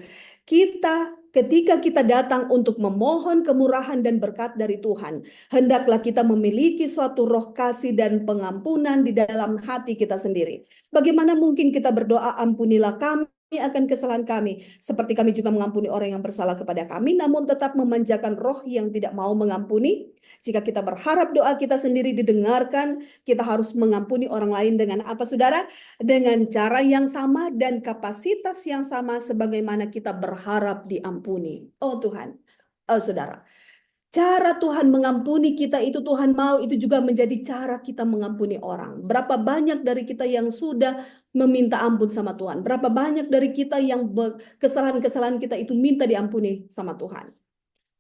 Ketika kita datang untuk memohon kemurahan dan berkat dari Tuhan, hendaklah kita memiliki suatu roh kasih dan pengampunan di dalam hati kita sendiri. Bagaimana mungkin kita berdoa, ampunilah kami akan kesalahan kami, seperti kami juga mengampuni orang yang bersalah kepada kami, namun tetap memanjakan roh yang tidak mau mengampuni. Jika kita berharap doa kita sendiri didengarkan, kita harus mengampuni orang lain dengan apa, saudara? Dengan cara yang sama dan kapasitas yang sama sebagaimana kita berharap diampuni. Oh Tuhan, oh saudara. Cara Tuhan mengampuni kita itu Tuhan mau itu juga menjadi cara kita mengampuni orang. Berapa banyak dari kita yang sudah meminta ampun sama Tuhan. Berapa banyak dari kita yang kesalahan-kesalahan kita itu minta diampuni sama Tuhan.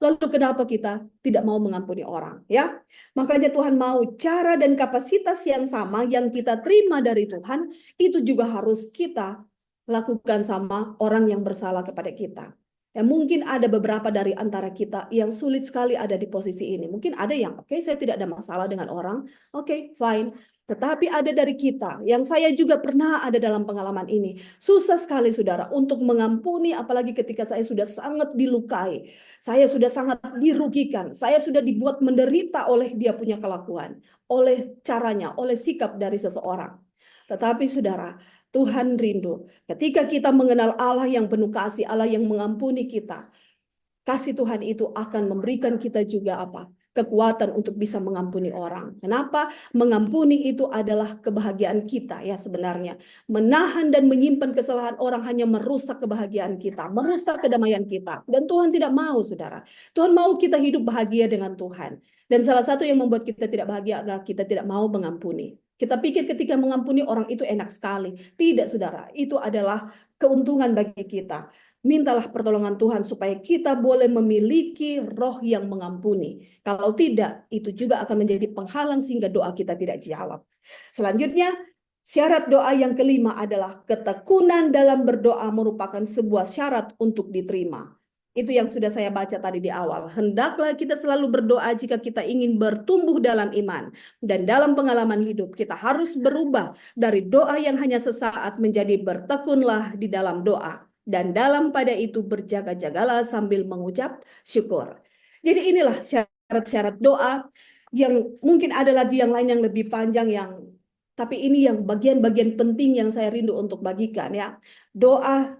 Lalu kenapa kita tidak mau mengampuni orang? Ya, makanya Tuhan mau cara dan kapasitas yang sama yang kita terima dari Tuhan itu juga harus kita lakukan sama orang yang bersalah kepada kita. Ya, mungkin ada beberapa dari antara kita yang sulit sekali ada di posisi ini. Mungkin ada yang, oke, saya tidak ada masalah dengan orang. Oke, fine. Tetapi ada dari kita, yang saya juga pernah ada dalam pengalaman ini. Susah sekali, saudara, untuk mengampuni, apalagi ketika saya sudah sangat dilukai. Saya sudah sangat dirugikan. Saya sudah dibuat menderita oleh dia punya kelakuan. Oleh caranya, oleh sikap dari seseorang. Tetapi, saudara, Tuhan rindu ketika kita mengenal Allah yang penuh kasih, Allah yang mengampuni kita. Kasih Tuhan itu akan memberikan kita juga apa? Kekuatan untuk bisa mengampuni orang. Kenapa? Mengampuni itu adalah kebahagiaan kita ya sebenarnya. Menahan dan menyimpan kesalahan orang hanya merusak kebahagiaan kita, merusak kedamaian kita. Dan Tuhan tidak mau, saudara. Tuhan mau kita hidup bahagia dengan Tuhan. Dan salah satu yang membuat kita tidak bahagia adalah kita tidak mau mengampuni. Kita pikir ketika mengampuni orang itu enak sekali. Tidak, saudara. Itu adalah keuntungan bagi kita. Mintalah pertolongan Tuhan supaya kita boleh memiliki roh yang mengampuni. Kalau tidak, itu juga akan menjadi penghalang sehingga doa kita tidak dijawab. Selanjutnya, syarat doa yang kelima adalah ketekunan dalam berdoa merupakan sebuah syarat untuk diterima. Itu yang sudah saya baca tadi di awal. Hendaklah kita selalu berdoa jika kita ingin bertumbuh dalam iman. Dan dalam pengalaman hidup, kita harus berubah dari doa yang hanya sesaat menjadi bertekunlah di dalam doa. Dan dalam pada itu berjaga-jagalah sambil mengucap syukur. Jadi inilah syarat-syarat doa yang mungkin ada lagi yang lain yang lebih panjang tapi ini yang bagian-bagian penting yang saya rindu untuk bagikan ya. Doa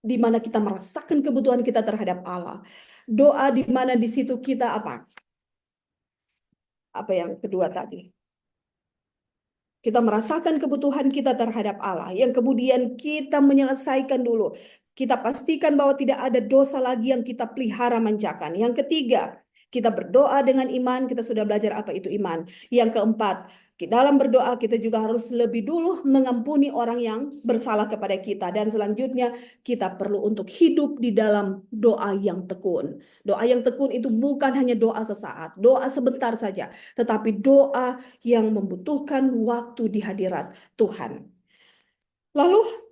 di mana kita merasakan kebutuhan kita terhadap Allah. Doa di mana di situ kita apa? Apa yang kedua tadi? Kita merasakan kebutuhan kita terhadap Allah, yang kemudian kita menyelesaikan dulu. Kita pastikan bahwa tidak ada dosa lagi yang kita pelihara manjakan. Yang ketiga, kita berdoa dengan iman. Kita sudah belajar apa itu iman. Yang keempat, dalam berdoa kita juga harus lebih dulu mengampuni orang yang bersalah kepada kita. Dan selanjutnya kita perlu untuk hidup di dalam doa yang tekun. Doa yang tekun itu bukan hanya doa sesaat, doa sebentar saja, tetapi doa yang membutuhkan waktu di hadirat Tuhan. Lalu,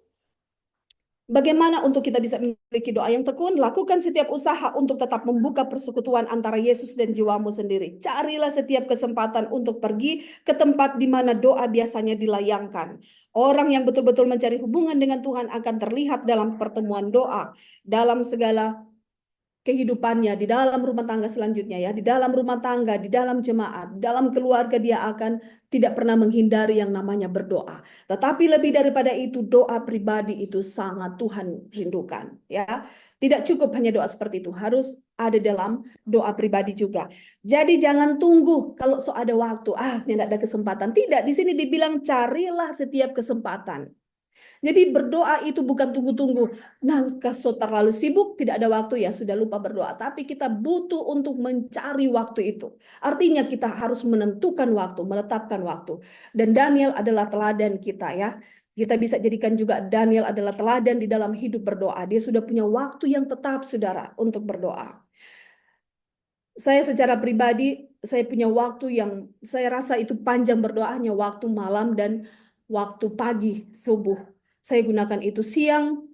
bagaimana untuk kita bisa memiliki doa yang tekun? Lakukan setiap usaha untuk tetap membuka persekutuan antara Yesus dan jiwamu sendiri. Carilah setiap kesempatan untuk pergi ke tempat di mana doa biasanya dilayangkan. Orang yang betul-betul mencari hubungan dengan Tuhan akan terlihat dalam pertemuan doa, dalam segala kehidupannya, di dalam rumah tangga selanjutnya ya, di dalam rumah tangga, di dalam jemaat, di dalam keluarga dia akan tidak pernah menghindari yang namanya berdoa. Tetapi lebih daripada itu, doa pribadi itu sangat Tuhan rindukan ya. Tidak cukup hanya doa seperti itu, harus ada dalam doa pribadi juga. Jadi jangan tunggu kalau ada waktu, tidak ada kesempatan. Tidak, di sini dibilang carilah setiap kesempatan. Jadi berdoa itu bukan tunggu-tunggu. Nah, kalau terlalu sibuk, tidak ada waktu ya sudah lupa berdoa. Tapi kita butuh untuk mencari waktu itu. Artinya kita harus menentukan waktu, menetapkan waktu. Dan Daniel adalah teladan kita ya. Kita bisa jadikan juga Daniel adalah teladan di dalam hidup berdoa. Dia sudah punya waktu yang tetap, saudara, untuk berdoa. Saya secara pribadi, saya punya waktu yang saya rasa itu panjang berdoanya, waktu malam dan waktu pagi, subuh. Saya gunakan itu siang,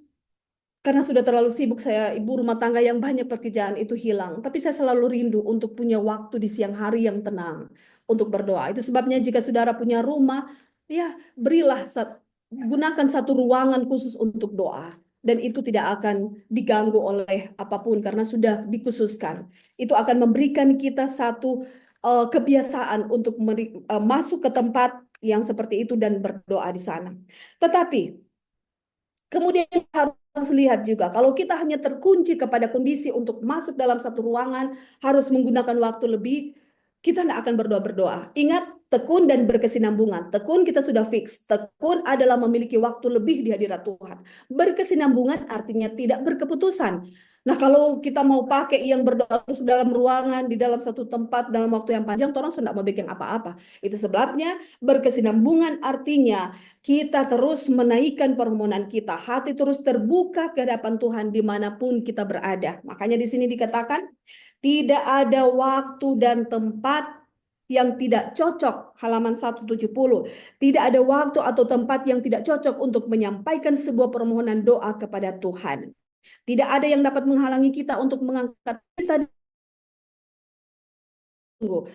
karena sudah terlalu sibuk saya ibu rumah tangga yang banyak pekerjaan itu hilang. Tapi saya selalu rindu untuk punya waktu di siang hari yang tenang untuk berdoa. Itu sebabnya jika saudara punya rumah, ya berilah, gunakan satu ruangan khusus untuk doa. Dan itu tidak akan diganggu oleh apapun karena sudah dikhususkan. Itu akan memberikan kita satu kebiasaan untuk masuk ke tempat yang seperti itu dan berdoa di sana. Tetapi kemudian harus lihat juga, kalau kita hanya terkunci kepada kondisi untuk masuk dalam satu ruangan, harus menggunakan waktu lebih, kita tidak akan berdoa-berdoa. Ingat, tekun dan berkesinambungan. Tekun kita sudah fix. Tekun adalah memiliki waktu lebih di hadirat Tuhan. Berkesinambungan artinya tidak berkeputusan. Nah, kalau kita mau pakai yang berdoa terus dalam ruangan, di dalam satu tempat, dalam waktu yang panjang, orang sudah mau bikin apa-apa. Itu sebabnya berkesinambungan artinya kita terus menaikkan permohonan kita. Hati terus terbuka ke hadapan Tuhan dimanapun kita berada. Makanya di sini dikatakan, tidak ada waktu dan tempat yang tidak cocok, halaman 170. Tidak ada waktu atau tempat yang tidak cocok untuk menyampaikan sebuah permohonan doa kepada Tuhan. Tidak ada yang dapat menghalangi kita untuk mengangkat kita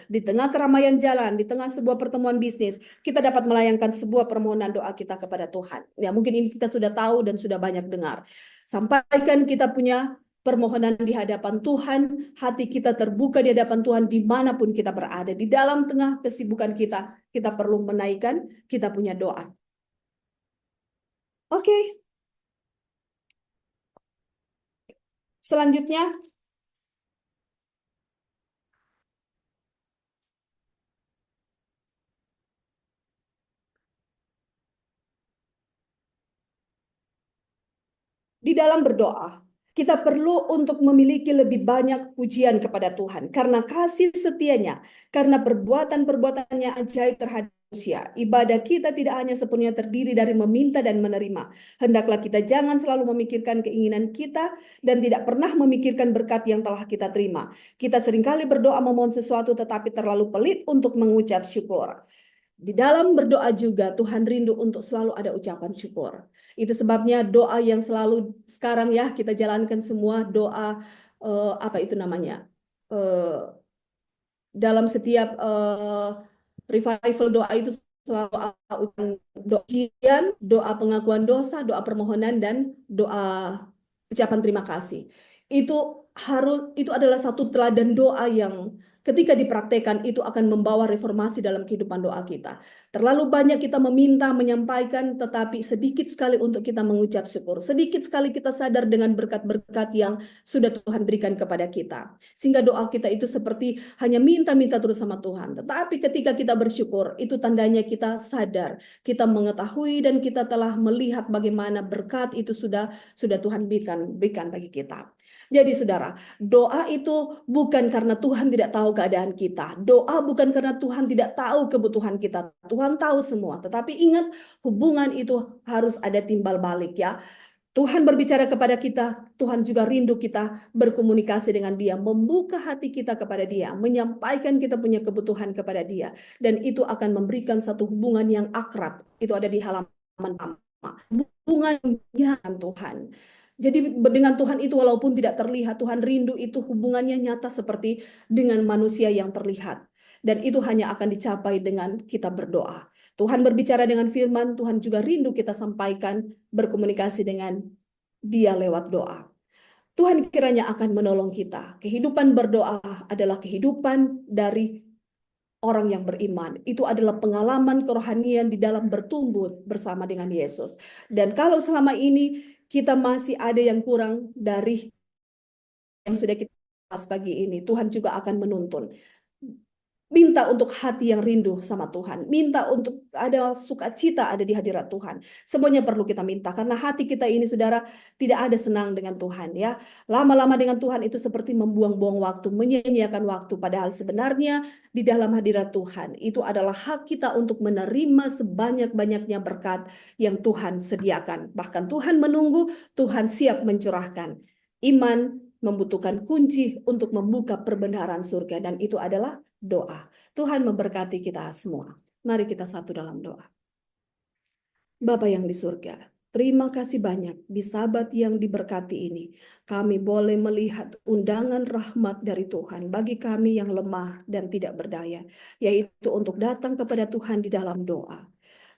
di tengah keramaian jalan, di tengah sebuah pertemuan bisnis, kita dapat melayangkan sebuah permohonan doa kita kepada Tuhan. Ya, mungkin ini kita sudah tahu dan sudah banyak dengar. Sampaikan kita punya permohonan di hadapan Tuhan, hati kita terbuka di hadapan Tuhan dimanapun kita berada. Di dalam tengah kesibukan kita perlu menaikkan kita punya doa. Oke, selanjutnya di dalam berdoa, kita perlu untuk memiliki lebih banyak pujian kepada Tuhan karena kasih setianya, karena perbuatan-perbuatannya ajaib terhadap manusia. Ibadah kita tidak hanya sepenuhnya terdiri dari meminta dan menerima. Hendaklah kita jangan selalu memikirkan keinginan kita dan tidak pernah memikirkan berkat yang telah kita terima. Kita seringkali berdoa memohon sesuatu tetapi terlalu pelit untuk mengucap syukur. Di dalam berdoa juga Tuhan rindu untuk selalu ada ucapan syukur. Itu sebabnya doa yang selalu sekarang ya kita jalankan semua doa apa itu namanya? Dalam setiap revival doa itu selalu ada ujian, doa pengakuan dosa, doa permohonan dan doa ucapan terima kasih. Itu adalah satu teladan doa yang ketika dipraktekkan itu akan membawa reformasi dalam kehidupan doa kita. Terlalu banyak kita meminta, menyampaikan, tetapi sedikit sekali untuk kita mengucap syukur. Sedikit sekali kita sadar dengan berkat-berkat yang sudah Tuhan berikan kepada kita. Sehingga doa kita itu seperti hanya minta-minta terus sama Tuhan. Tetapi ketika kita bersyukur, itu tandanya kita sadar, kita mengetahui dan kita telah melihat bagaimana berkat itu sudah Tuhan berikan bagi kita. Jadi saudara, doa itu bukan karena Tuhan tidak tahu keadaan kita. Doa bukan karena Tuhan tidak tahu kebutuhan kita. Tuhan tahu semua. Tetapi ingat, hubungan itu harus ada timbal balik ya. Tuhan berbicara kepada kita, Tuhan juga rindu kita berkomunikasi dengan Dia, membuka hati kita kepada Dia, menyampaikan kita punya kebutuhan kepada Dia. Dan itu akan memberikan satu hubungan yang akrab. Itu ada di halaman pertama. Hubungannya dengan Tuhan. Jadi dengan Tuhan itu walaupun tidak terlihat, Tuhan rindu itu hubungannya nyata seperti dengan manusia yang terlihat. Dan itu hanya akan dicapai dengan kita berdoa. Tuhan berbicara dengan firman, Tuhan juga rindu kita sampaikan, berkomunikasi dengan Dia lewat doa. Tuhan kiranya akan menolong kita. Kehidupan berdoa adalah kehidupan dari orang yang beriman. Itu adalah pengalaman kerohanian di dalam bertumbuh bersama dengan Yesus. Dan kalau selama ini kita masih ada yang kurang dari yang sudah kita bahas pagi ini, Tuhan juga akan menuntun. Minta untuk hati yang rindu sama Tuhan. Minta untuk ada sukacita ada di hadirat Tuhan. Semuanya perlu kita minta. Karena hati kita ini, saudara, tidak ada senang dengan Tuhan. Ya, lama-lama dengan Tuhan itu seperti membuang-buang waktu, menyia-nyiakan waktu. Padahal sebenarnya di dalam hadirat Tuhan, itu adalah hak kita untuk menerima sebanyak-banyaknya berkat yang Tuhan sediakan. Bahkan Tuhan menunggu, Tuhan siap mencurahkan. Iman membutuhkan kunci untuk membuka perbenaran surga. Dan itu adalah doa. Tuhan memberkati kita semua. Mari kita satu dalam doa. Bapa yang di surga, terima kasih banyak di Sabat yang diberkati ini. Kami boleh melihat undangan rahmat dari Tuhan bagi kami yang lemah dan tidak berdaya, yaitu untuk datang kepada Tuhan di dalam doa.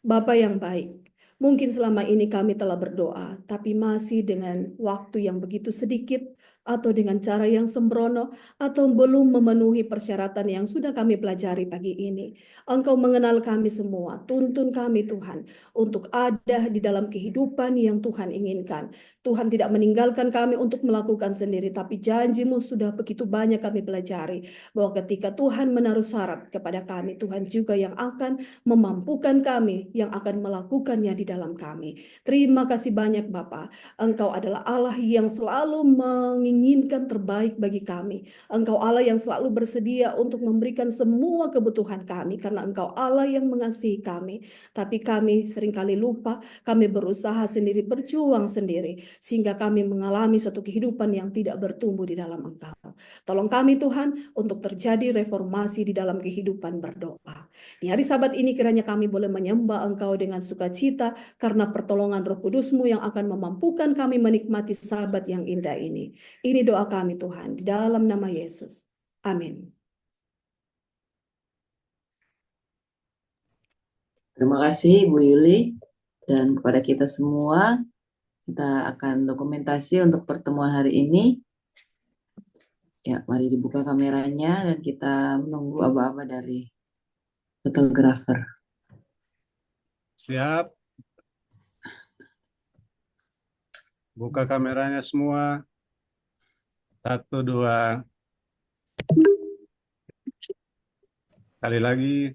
Bapa yang baik, mungkin selama ini kami telah berdoa, tapi masih dengan waktu yang begitu sedikit, atau dengan cara yang sembrono, atau belum memenuhi persyaratan yang sudah kami pelajari pagi ini. Engkau mengenal kami semua, tuntun kami Tuhan, untuk ada di dalam kehidupan yang Tuhan inginkan. Tuhan tidak meninggalkan kami untuk melakukan sendiri, tapi janji-Mu sudah begitu banyak kami pelajari, bahwa ketika Tuhan menaruh syarat kepada kami, Tuhan juga yang akan memampukan kami, yang akan melakukannya di dalam kami. Terima kasih banyak Bapa. Engkau adalah Allah yang selalu menginginkan terbaik bagi kami. Engkau Allah yang selalu bersedia untuk memberikan semua kebutuhan kami, karena Engkau Allah yang mengasihi kami. Tapi kami seringkali lupa, kami berusaha sendiri, berjuang sendiri, sehingga kami mengalami satu kehidupan yang tidak bertumbuh di dalam Engkau. Tolong kami Tuhan untuk terjadi reformasi di dalam kehidupan berdoa. Di hari Sabat ini kiranya kami boleh menyembah Engkau dengan sukacita karena pertolongan Roh Kudus-Mu yang akan memampukan kami menikmati Sabat yang indah ini. Ini doa kami Tuhan, di dalam nama Yesus. Amin. Terima kasih Bu Yuli, dan kepada kita semua. Kita akan dokumentasi untuk pertemuan hari ini. Ya, mari dibuka kameranya dan kita menunggu aba-aba dari fotografer. Siap. Buka kameranya semua. 1, 2. Sekali lagi.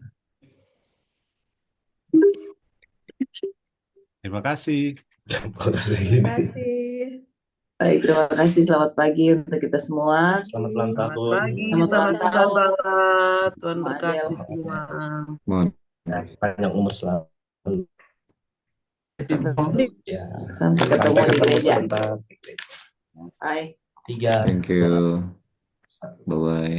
Terima kasih. Terima kasih. Baik, terima kasih. Selamat pagi untuk kita semua. Selamat ulang Selamat tahun. pagi, Selamat selamat ulang Natal tahun, banget. Tuhan Pak berkati Adel. semua. Panjang umur selalu. Ya. Sampai ketemu Sampai di ketemu gereja. sebentar. Bye. 3. Thank you. Bye-bye.